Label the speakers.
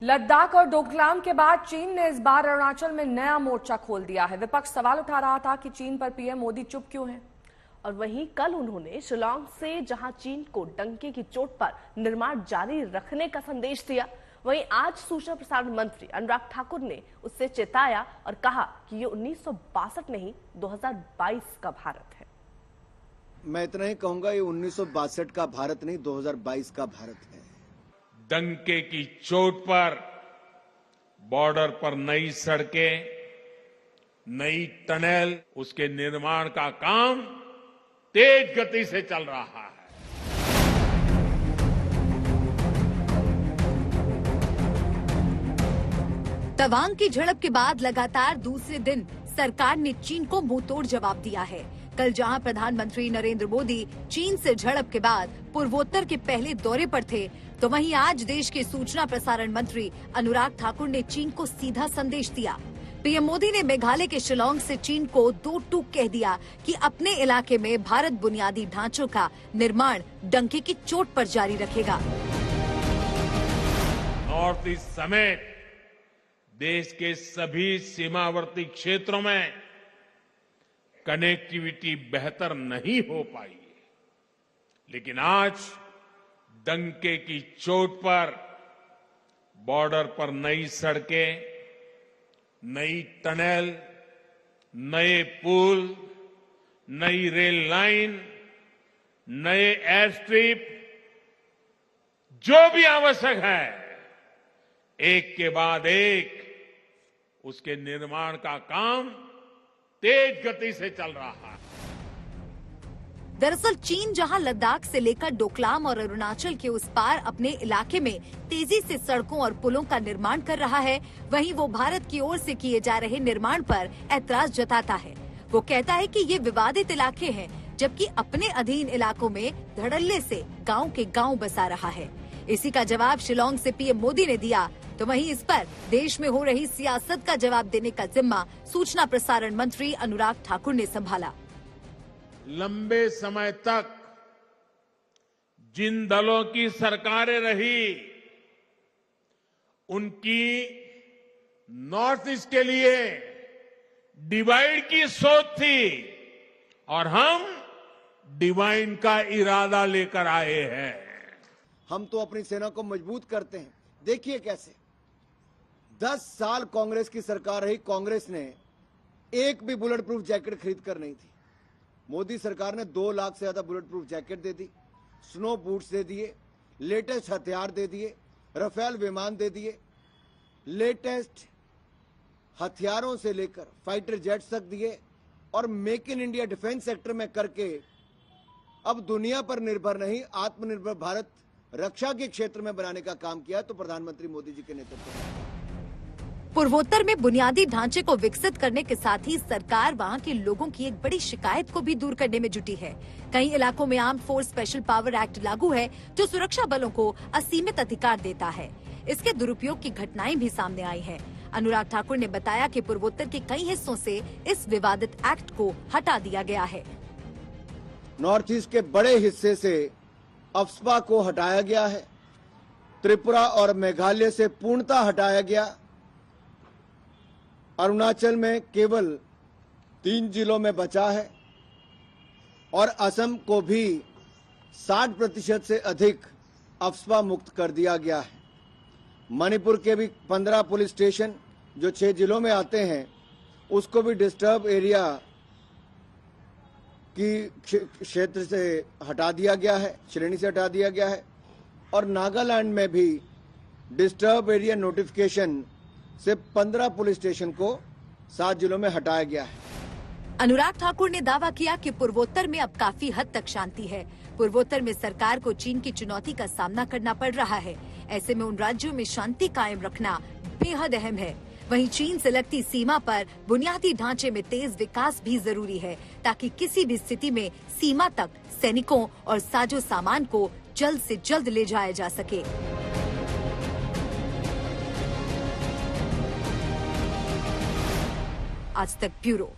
Speaker 1: लद्दाख और डोकलाम के बाद चीन ने इस बार अरुणाचल में नया मोर्चा खोल दिया है। विपक्ष सवाल उठा रहा था कि चीन पर पीएम मोदी चुप क्यों हैं।
Speaker 2: और वहीं कल उन्होंने शिलांग से जहां चीन को डंके की चोट पर निर्माण जारी रखने का संदेश दिया, वहीं आज सूचना प्रसारण मंत्री अनुराग ठाकुर ने उससे चेताया और कहा कि ये 1962 नहीं 2022 का भारत है।
Speaker 3: मैं इतना ही कहूंगा, ये 1962 का भारत नहीं 2022 का भारत है।
Speaker 4: डंके की चोट पर बॉर्डर पर नई सड़कें, नई टनल, उसके निर्माण का काम तेज गति से चल रहा है।
Speaker 5: तवांग की झड़प के बाद लगातार दूसरे दिन सरकार ने चीन को मुंहतोड़ जवाब दिया है। कल जहां प्रधानमंत्री नरेंद्र मोदी चीन से झड़प के बाद पूर्वोत्तर के पहले दौरे पर थे, तो वहीं आज देश के सूचना प्रसारण मंत्री अनुराग ठाकुर ने चीन को सीधा संदेश दिया। पीएम मोदी ने मेघालय के शिलांग से चीन को दो टूक कह दिया कि अपने इलाके में भारत बुनियादी ढांचों का निर्माण डंके की चोट पर जारी रखेगा।
Speaker 4: नॉर्थ ईस्ट समेत देश के सभी सीमावर्ती क्षेत्रों में कनेक्टिविटी बेहतर नहीं हो पाई, लेकिन आज डंके की चोट पर बॉर्डर पर नई सड़कें, नई टनल, नए पुल, नई रेल लाइन, नए एयर स्ट्रिप, जो भी आवश्यक है, एक के बाद एक उसके निर्माण का काम तेज गति से चल रहा है।
Speaker 5: दरअसल चीन जहां लद्दाख से लेकर डोकलाम और अरुणाचल के उस पार अपने इलाके में तेजी से सड़कों और पुलों का निर्माण कर रहा है, वहीं वो भारत की ओर से किए जा रहे निर्माण पर ऐतराज जताता है। वो कहता है कि ये विवादित इलाके हैं, जबकि अपने अधीन इलाकों में धड़ल्ले से गांव के गांव बसा रहा है। इसी का जवाब शिलांग से पीएम मोदी ने दिया, तो वहीं इस पर देश में हो रही सियासत का जवाब देने का जिम्मा सूचना प्रसारण मंत्री अनुराग ठाकुर ने संभाला।
Speaker 4: लंबे समय तक जिन दलों की सरकारें रही, उनकी नॉर्थ ईस्ट के लिए डिवाइड की सोच थी और हम डिवाइड का इरादा लेकर आए हैं।
Speaker 3: हम तो अपनी सेना को मजबूत करते हैं। देखिए कैसे 10 साल कांग्रेस की सरकार रही, कांग्रेस ने एक भी बुलेट प्रूफ जैकेट खरीद कर नहीं थी। मोदी सरकार ने 2 लाख से ज्यादा बुलेट प्रूफ जैकेट दे दी, स्नो बूट्स दे दिए, लेटेस्ट हथियार दे दिए, राफेल विमान दे दिए, लेटेस्ट हथियारों से लेकर फाइटर जेट्स तक दिए और make in India defence sector में करके अब दुनिया पर निर्भर नहीं, आत्मनिर्भर भारत रक्षा के क्षेत्र में बनाने का काम किया। तो प्रधानमंत्री मोदी जी के नेतृत्व में
Speaker 5: पूर्वोत्तर में बुनियादी ढांचे को विकसित करने के साथ ही सरकार वहां के लोगों की एक बड़ी शिकायत को भी दूर करने में जुटी है। कई इलाकों में armed force special power act लागू है, जो सुरक्षा बलों को असीमित अधिकार देता है। इसके दुरुपयोग की घटनाएं भी सामने आई हैं। अनुराग ठाकुर ने बताया कि पूर्वोत्तर के कई हिस्सों से इस विवादित एक्ट को हटा दिया गया है।
Speaker 3: नॉर्थ ईस्ट के बड़े हिस्से से अफ्स्पा को हटाया गया है, त्रिपुरा और मेघालय से पूर्णतः हटाया गया। अरुणाचल में केवल 3 जिलों में बचा है और असम को भी 60% से अधिक अफ्स्पा मुक्त कर दिया गया है। मणिपुर के भी 15 पुलिस स्टेशन जो 6 जिलों में आते हैं, उसको भी डिस्टर्ब एरिया की क्षेत्र से हटा दिया गया है, श्रेणी से हटा दिया गया है। और नागालैंड में भी डिस्टर्ब एरिया नोटिफिकेशन से 15 पुलिस स्टेशन को 7 जिलों में हटाया गया है।
Speaker 5: अनुराग ठाकुर ने दावा किया कि पूर्वोत्तर में अब काफी हद तक शांति है। पूर्वोत्तर में सरकार को चीन की चुनौती का सामना करना पड़ रहा है। ऐसे में उन राज्यों में शांति कायम रखना बेहद अहम है। वहीं चीन से लगती सीमा पर बुनियादी ढांचे में तेज विकास भी जरूरी है, ताकि किसी भी स्थिति में सीमा तक सैनिकों और साजो सामान को जल्द से जल्द ले जाया जा सके। आज तक ब्यूरो।